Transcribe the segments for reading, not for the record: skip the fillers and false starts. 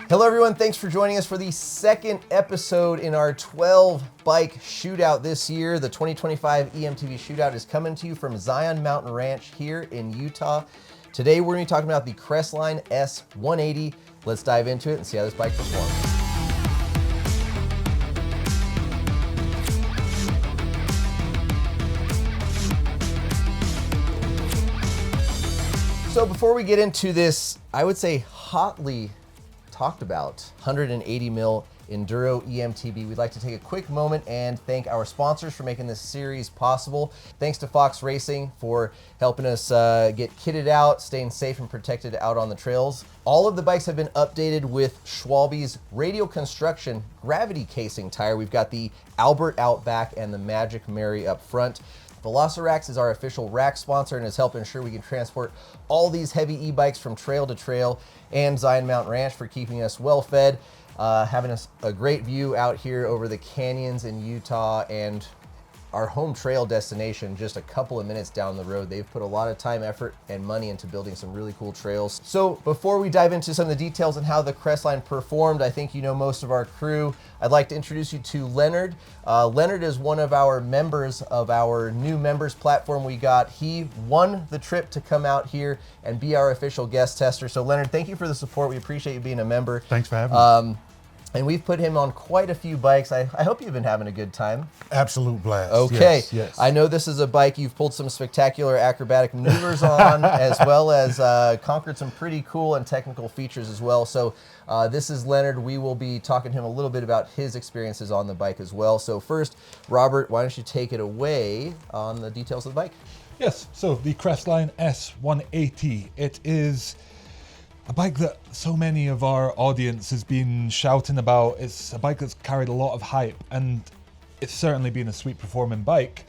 Hello everyone, thanks for joining us for the second episode in our 12 bike shootout this year. The 2025 eMTB Shootout is coming to you from Zion Mountain Ranch here in Utah. Today we're going to be talking about the Crestline S 180. Let's dive into it and see how this bike performs. So before we get into this, I would say hotly talked about 180 mil Enduro eMTB, we'd like to take a quick moment and thank our sponsors for making this series possible. Thanks to Fox Racing for helping us get kitted out, staying safe and protected out on the trails. All of the bikes have been updated with Schwalbe's Radial Construction gravity casing tire. We've got the Albert out back and the Magic Mary up front. Velocirax is our official rack sponsor and has helped ensure we can transport all these heavy e-bikes from trail to trail, and Zion Mountain Ranch for keeping us well fed, having us a great view out here over the canyons in Utah and our home trail destination just a couple of minutes down the road. They've put a lot of time, effort, and money into building some really cool trails. So before we dive into some of the details on how the Crestline performed, I think you know most of our crew. I'd like to introduce you to Leonard. Leonard is one of our members of our new members platform we got. He won the trip to come out here and be our official guest tester. So Leonard, thank you for the support. We appreciate you being a member. Thanks for having me. And we've put him on quite a few bikes. I hope you've been having a good time. Absolute blast. Okay. Yes. I know this is a bike you've pulled some spectacular acrobatic maneuvers on, as well as conquered some pretty cool and technical features as well. So this is Leonard. We will be talking to him a little bit about his experiences on the bike as well. So first, Robert, why don't you take it away on the details of the bike? Yes, so the Crestline S 180, it is a bike that so many of our audience has been shouting about. It's a bike that's carried a lot of hype, and it's certainly been a sweet performing bike.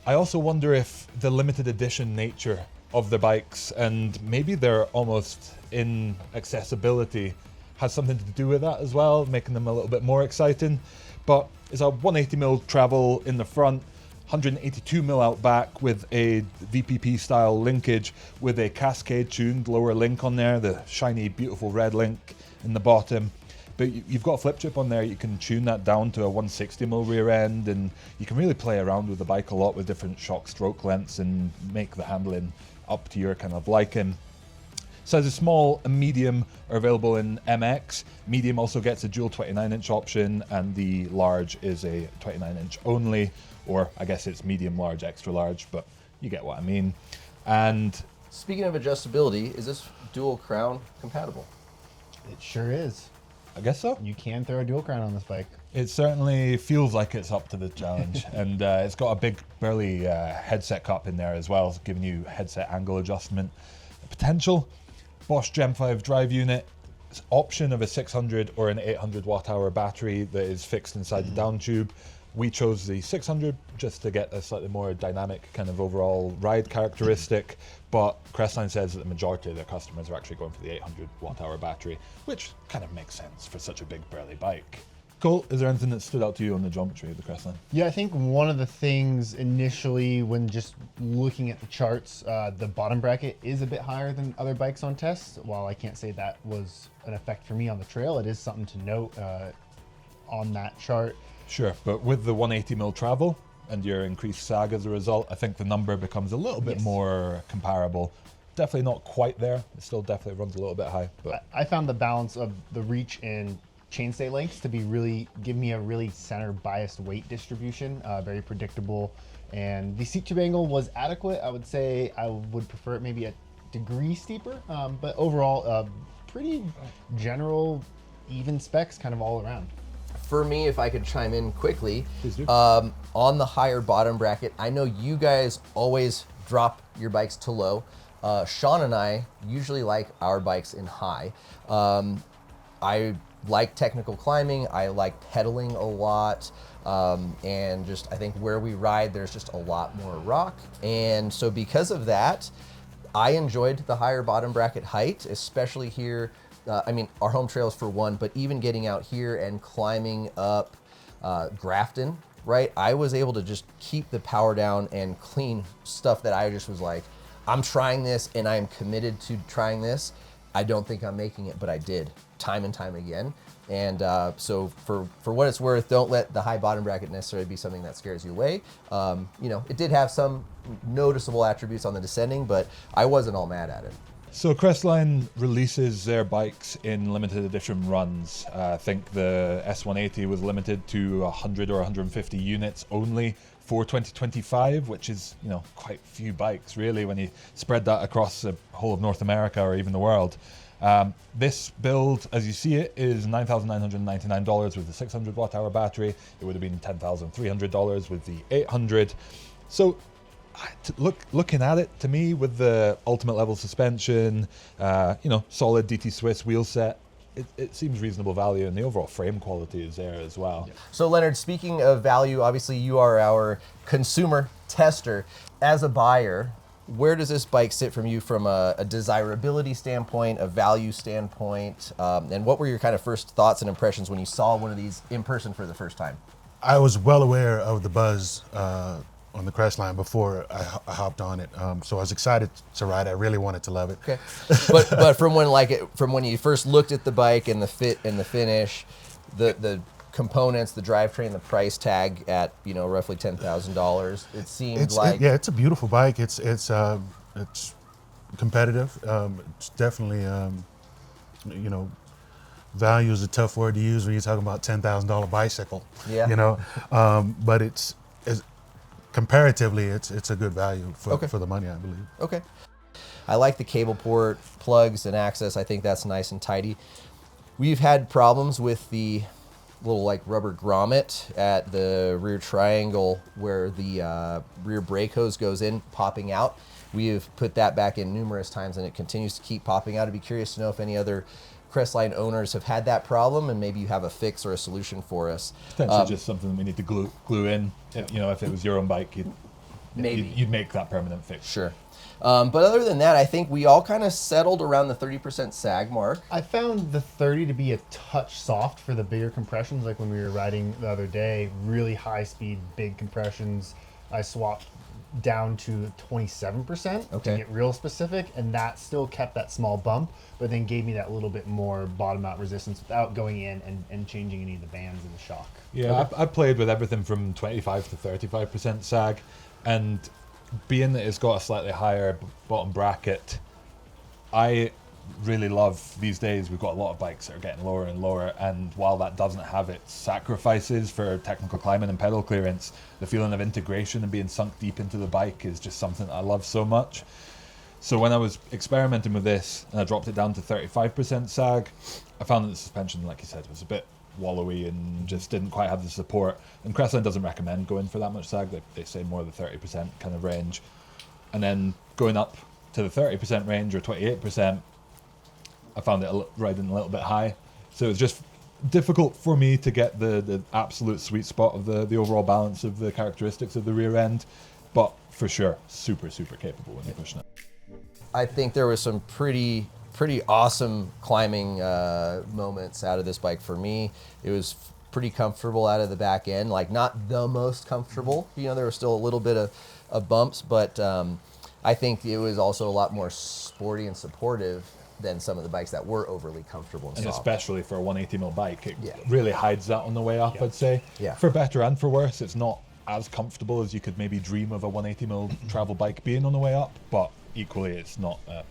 I also wonder if the limited edition nature of the bikes and maybe their almost inaccessibility has something to do with that as well, making them a little bit more exciting. But it's a 180mm travel in the front, 182mm out back with a VPP style linkage with a cascade tuned lower link on there, the shiny beautiful red link in the bottom. But you've got a flip chip on there, you can tune that down to a 160mm rear end, and you can really play around with the bike a lot with different shock stroke lengths and make the handling up to your kind of liking. Sizes small and medium are available in MX. Medium also gets a dual 29-inch option, and the large is a 29-inch only, or I guess it's medium, large, extra large, but you get what I mean. And speaking of adjustability, is this dual crown compatible? It sure is. I guess so. You can throw a dual crown on this bike. It certainly feels like it's up to the challenge. And it's got a big burly headset cup in there as well, giving you headset angle adjustment potential. Bosch Gen 5 drive unit, option of a 600 or an 800 watt hour battery that is fixed inside the down tube. We chose the 600 just to get a slightly more dynamic kind of overall ride characteristic, but Crestline says that the majority of their customers are actually going for the 800 watt hour battery, which kind of makes sense for such a big burly bike. Cole, is there anything that stood out to you on the geometry of the Crestline? Yeah, I think one of the things initially when just looking at the charts, the bottom bracket is a bit higher than other bikes on test. While I can't say that was an effect for me on the trail, it is something to note on that chart. Sure, but with the 180mm travel and your increased sag as a result, I think the number becomes a little bit more comparable. Definitely not quite there. It still definitely runs a little bit high. But I found the balance of the reach and chainstay lengths to be give me a really center biased weight distribution, very predictable. And the seat tube angle was adequate. I would say I would prefer it maybe a degree steeper, but overall, pretty general, even specs kind of all around. For me, if I could chime in quickly, Please do. On the higher bottom bracket, I know you guys always drop your bikes to low. Sean and I usually like our bikes in high. I like technical climbing, I like pedaling a lot, and just I think where we ride, there's just a lot more rock. And so because of that, I enjoyed the higher bottom bracket height, especially here. I mean, our home trails for one, but even getting out here and climbing up Grafton, right? I was able to just keep the power down and clean stuff that I just was like, I'm trying this and I am committed to trying this. I don't think I'm making it, but I did time and time again. And so for what it's worth, don't let the high bottom bracket necessarily be something that scares you away. It did have some noticeable attributes on the descending, but I wasn't all mad at it. So Crestline releases their bikes in limited edition runs. I think the S180 was limited to 100 or 150 units only for 2025, which is, quite few bikes really when you spread that across the whole of North America or even the world. This build, as you see it, is $9,999 with the 600 watt hour battery. It would have been $10,300 with the 800. So looking at it, to me, with the ultimate level suspension, solid DT Swiss wheel set, it seems reasonable value, and the overall frame quality is there as well. Yeah. So Leonard, speaking of value, obviously you are our consumer tester. As a buyer, where does this bike sit from you from a desirability standpoint, a value standpoint, and what were your kind of first thoughts and impressions when you saw one of these in person for the first time? I was well aware of the buzz on the Crestline before I hopped on it, so I was excited to ride it. I really wanted to love it. Okay, but from when you first looked at the bike and the fit and the finish, the components, the drivetrain, the price tag at roughly $10,000, it seemed it's a beautiful bike. It's competitive. It's definitely value is a tough word to use when you're talking about $10,000 bicycle. Yeah. But it's comparatively it's a good value for the money, I believe. Okay. I like the cable port, plugs, and access. I think that's nice and tidy. We've had problems with the little rubber grommet at the rear triangle where the rear brake hose goes in, popping out. We have put that back in numerous times and it continues to keep popping out. I'd be curious to know if any other Crestline owners have had that problem, and maybe you have a fix or a solution for us. Potentially just something that we need to glue in. If it was your own bike, you'd make that permanent fix. Sure. But other than that, I think we all kind of settled around the 30% sag mark. I found the 30 to be a touch soft for the bigger compressions, like when we were riding the other day, really high speed, big compressions. I swapped down to 27% to get real specific, and that still kept that small bump, but then gave me that little bit more bottom out resistance without going in and changing any of the bands in the shock. Yeah, I played with everything from 25 to 35% sag, and being that it's got a slightly higher bottom bracket, I really love these days. We've got a lot of bikes that are getting lower and lower, and while that doesn't have its sacrifices for technical climbing and pedal clearance, the feeling of integration and being sunk deep into the bike is just something that I love so much. So when I was experimenting with this and I dropped it down to 35% sag, I found that the suspension, like you said, was a bit wallowy and just didn't quite have the support. And Crestline doesn't recommend going for that much sag. They say more the 30% kind of range. And then going up to the 30% range or 28%, I found it riding a little bit high. So it was just difficult for me to get the absolute sweet spot of the overall balance of the characteristics of the rear end. But for sure, super, super capable when you're pushing it. I think there was some pretty awesome climbing moments out of this bike for me. It was pretty comfortable out of the back end, not the most comfortable. There was still a little bit of bumps, but I think it was also a lot more sporty and supportive than some of the bikes that were overly comfortable and soft. Especially for a 180mm bike, it really hides that on the way up, I'd say. Yeah. For better and for worse, it's not as comfortable as you could maybe dream of a 180mm travel bike being on the way up, but equally it's not a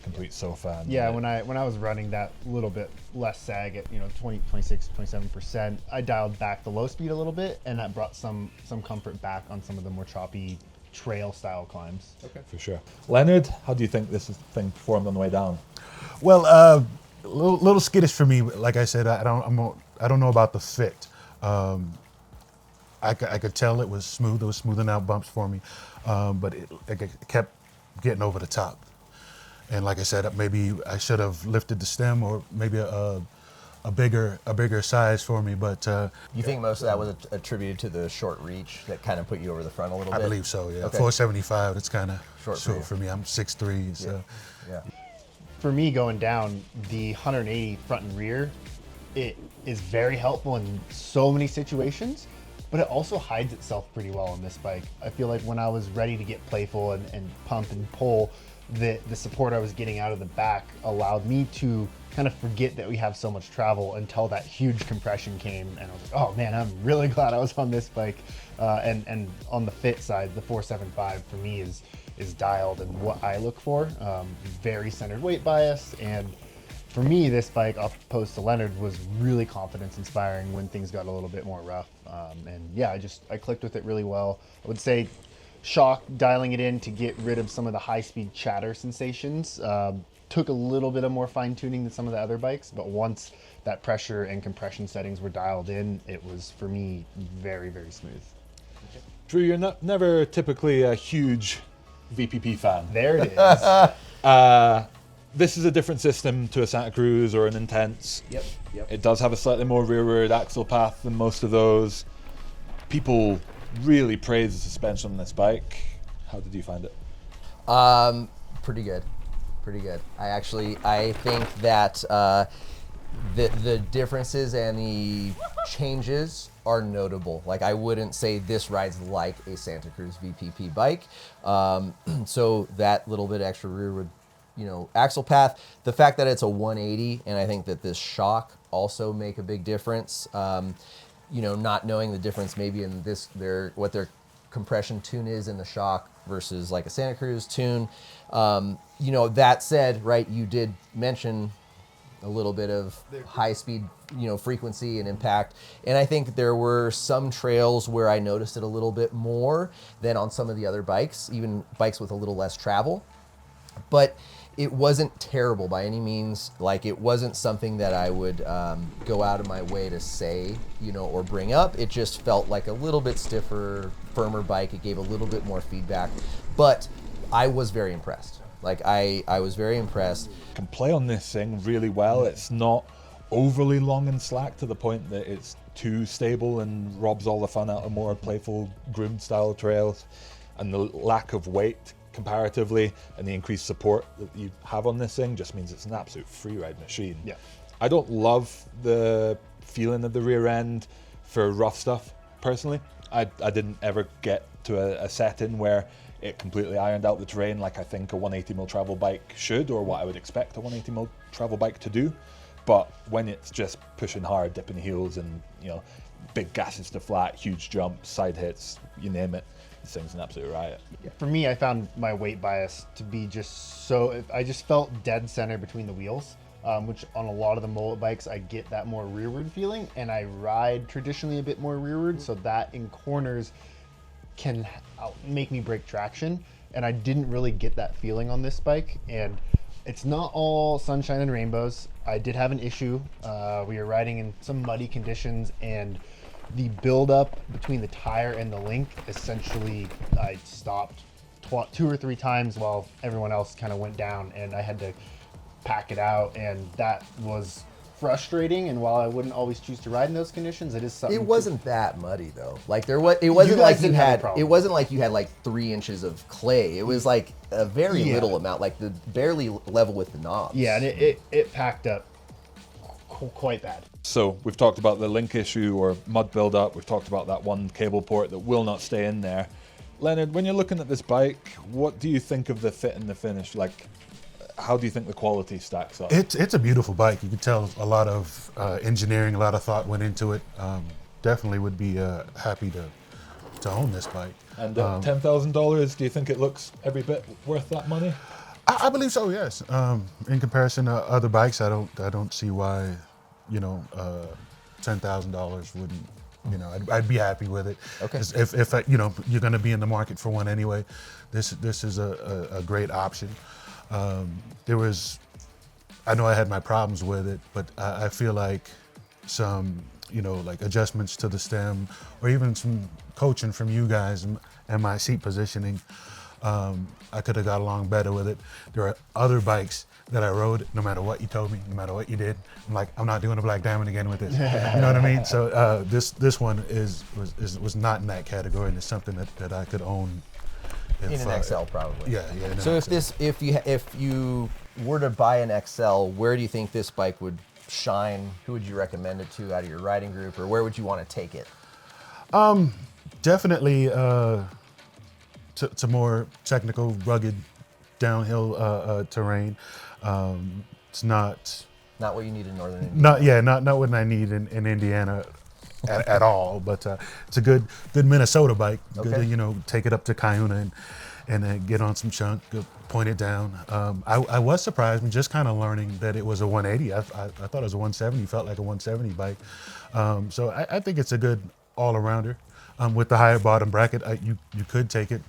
complete sofa. When I was running that little bit less sag at 20, 26, 27%, I dialed back the low speed a little bit, and that brought some comfort back on some of the more choppy trail style climbs. Okay, for sure. Leonard, how do you think this thing performed on the way down? Well, a little skittish for me. Like I said, I don't know about the fit. I could tell it was smooth. It was smoothing out bumps for me, but it kept getting over the top. And like I said, maybe I should have lifted the stem, or maybe a bigger size for me. But you think most of that was attributed to the short reach that kind of put you over the front a little bit? I believe so. Yeah, Okay. 475. It's kind of Short for me. I'm 6'3", so. Yeah. For me, going down the 180 front and rear, it is very helpful in so many situations, but it also hides itself pretty well on this bike. I feel like when I was ready to get playful and pump and pull, the support I was getting out of the back allowed me to kind of forget that we have so much travel until that huge compression came, and I was like, oh man, I'm really glad I was on this bike. And on the fit side, the 475 for me is dialed and what I look for. Very centered weight bias, and for me, this bike, opposed to Leonard, was really confidence inspiring when things got a little bit more rough. And yeah, I clicked with it really well. I would say shock, dialing it in to get rid of some of the high speed chatter sensations. Took a little bit of more fine tuning than some of the other bikes, but once that pressure and compression settings were dialed in, it was, for me, very, very smooth. Drew, you're never typically a huge VPP fan. There it is. This is a different system to a Santa Cruz or an Intense. Yep. It does have a slightly more rearward axle path than most of those. People really praise the suspension on this bike. How did you find it? Pretty good. I think that the differences and the changes are notable. Like, I wouldn't say this rides like a Santa Cruz VPP bike. So that little bit extra rearward, axle path, the fact that it's a 180, and I think that this shock also make a big difference. Not knowing the difference maybe in what their compression tune is in the shock versus like a Santa Cruz tune. That said, right, you did mention a little bit of high speed, frequency and impact. And I think there were some trails where I noticed it a little bit more than on some of the other bikes, even bikes with a little less travel. But it wasn't terrible by any means. Like, it wasn't something that I would go out of my way to say, or bring up. It just felt like a little bit stiffer, firmer bike. It gave a little bit more feedback, but I was very impressed. Like, I was very impressed. Can play on this thing really well. It's not overly long and slack to the point that it's too stable and robs all the fun out of more playful groomed style trails. And the lack of weight comparatively and the increased support that you have on this thing just means it's an absolute free ride machine. Yeah. I don't love the feeling of the rear end for rough stuff personally. I didn't ever get to a setting where it completely ironed out the terrain like I think a 180mm travel bike should, or what I would expect a 180mm travel bike to do. But when it's just pushing hard, dipping heels, and big gases to flat, huge jumps, side hits, you name it, this thing's an absolute riot. For me, I found my weight bias to be I just felt dead center between the wheels, which on a lot of the mullet bikes, I get that more rearward feeling, and I ride traditionally a bit more rearward, so that in corners can make me break traction, and I didn't really get that feeling on this bike. And it's not all sunshine and rainbows. I did have an issue. We were riding in some muddy conditions, and the buildup between the tire and the link, essentially, I stopped 2 or 3 times while everyone else kind of went down, and I had to pack it out, and that was frustrating. And while I wouldn't always choose to ride in those conditions, it is something. It wasn't that muddy though. Like, it wasn't like you had. It wasn't like you had like 3 inches of clay. It was like a very little amount, like barely level with the knobs. Yeah, and it packed up quite bad. So we've talked about the link issue or mud buildup. We've talked about that one cable port that will not stay in there. Leonard, when you're looking at this bike, what do you think of the fit and the finish? Like, how do you think the quality stacks up? It's a beautiful bike. You can tell a lot of engineering, a lot of thought went into it. Definitely would be happy to own this bike. And $10,000, do you think it looks every bit worth that money? I believe so. Yes. In comparison to other bikes, I don't see why, $10,000 wouldn't. I'd be happy with it. Okay. If you're going to be in the market for one anyway, this is a great option. I know I had my problems with it, but I feel like some, like adjustments to the stem, or even some coaching from you guys and my seat positioning, I could have got along better with it. There are other bikes that I rode, no matter what you told me, no matter what you did, I'm like, I'm not doing a Black Diamond again with this. You know what I mean? So this one was not in that category, and it's something that I could own. In an XL, probably. Yeah. So if you were to buy an XL, where do you think this bike would shine? Who would you recommend it to out of your riding group, or where would you want to take it? Definitely to more technical, rugged downhill terrain. It's not Not what you need in northern Indiana. not what I need in Indiana at all. But it's a good Minnesota bike. Good Okay. to take it up to Cuyuna and get on some chunk, point it down. I was surprised and just kind of learning that it was a 180. I thought it was a 170. Felt like a 170 bike. So I think it's a good all-arounder. With the higher bottom bracket, you could take it,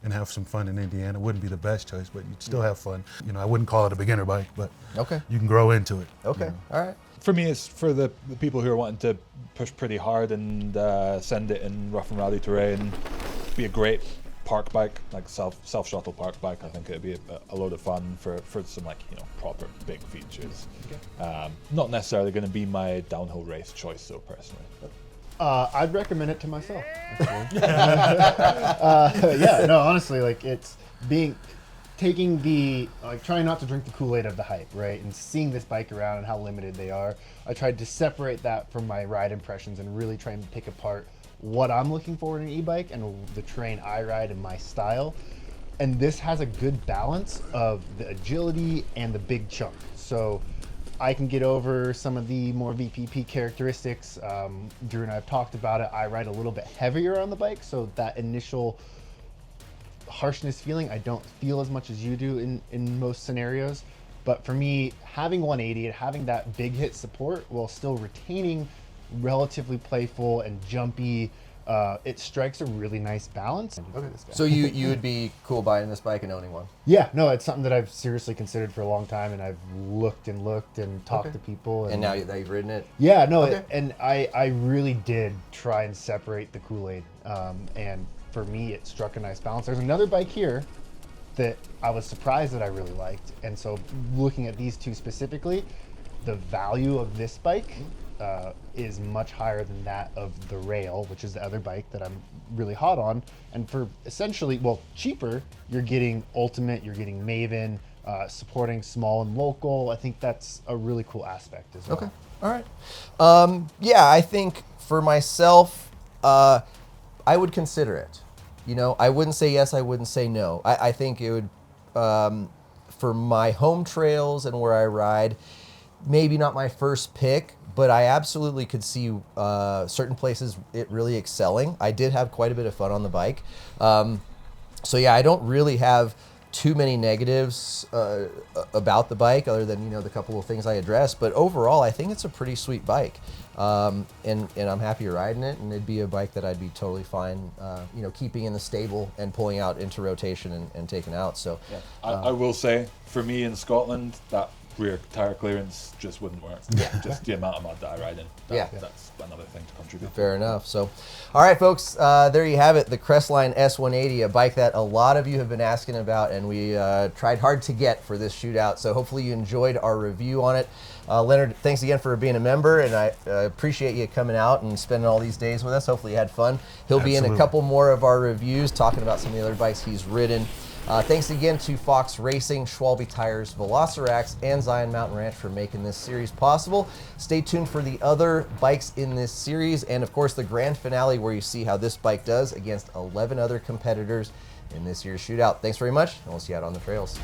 and have some fun in Indiana. Wouldn't be the best choice, but you'd still have fun. I wouldn't call it a beginner bike, but Okay. you can grow into it. Okay. All right. For me, it's for the people who are wanting to push pretty hard and send it in rough and rowdy terrain. Be a great park bike, like self shuttle park bike. I think it'd be a load of fun for some proper big features. Okay. Not necessarily going to be my downhill race choice though, personally. I'd recommend it to myself. Actually. No, honestly, like trying not to drink the Kool-Aid of the hype, right? And seeing this bike around and how limited they are, I tried to separate that from my ride impressions and really try and pick apart what I'm looking for in an e-bike and the terrain I ride and my style. And this has a good balance of the agility and the big chunk. So I can get over some of the more VPP characteristics. Drew and I have talked about it. I ride a little bit heavier on the bike, so that initial harshness feeling I don't feel as much as you do in most scenarios. But for me, having 180 and having that big hit support while still retaining relatively playful and jumpy, it strikes a really nice balance. Okay. So you would be cool buying this bike and owning one? Yeah, no, it's something that I've seriously considered for a long time, and I've looked and talked to people. And now that you've ridden it? Yeah, no, Okay. and I really did try and separate the Kool-Aid, and for me, it struck a nice balance. There's another bike here that I was surprised that I really liked, and so looking at these two specifically, the value of this bike is much higher than that of the Rail, which is the other bike that I'm really hot on. And for essentially, cheaper, you're getting Ultimate, you're getting Maven, supporting small and local. I think that's a really cool aspect as well. Okay. All right. Yeah, I think for myself, I would consider it. I wouldn't say yes, I wouldn't say no. I think it would, for my home trails and where I ride, maybe not my first pick, but I absolutely could see certain places it really excelling. I did have quite a bit of fun on the bike. So yeah, I don't really have too many negatives about the bike other than, the couple of things I addressed. But overall, I think it's a pretty sweet bike. And I'm happy riding it, and it'd be a bike that I'd be totally fine, keeping in the stable and pulling out into rotation and taking out. So Yeah. I will say, for me in Scotland, that rear tire clearance just wouldn't work. Yeah. Just the amount of mud that I ride in. That's another thing to contribute. Fair enough. So, all right, folks, there you have it, the Crestline S180, a bike that a lot of you have been asking about, and we tried hard to get for this shootout. So hopefully you enjoyed our review on it. Leonard, thanks again for being a member, and I appreciate you coming out and spending all these days with us. Hopefully you had fun. He'll be in a couple more of our reviews talking about some of the other bikes he's ridden. Thanks again to Fox Racing, Schwalbe Tires, Velocirax, and Zion Mountain Ranch for making this series possible. Stay tuned for the other bikes in this series, and of course the grand finale where you see how this bike does against 11 other competitors in this year's shootout. Thanks very much, and we'll see you out on the trails.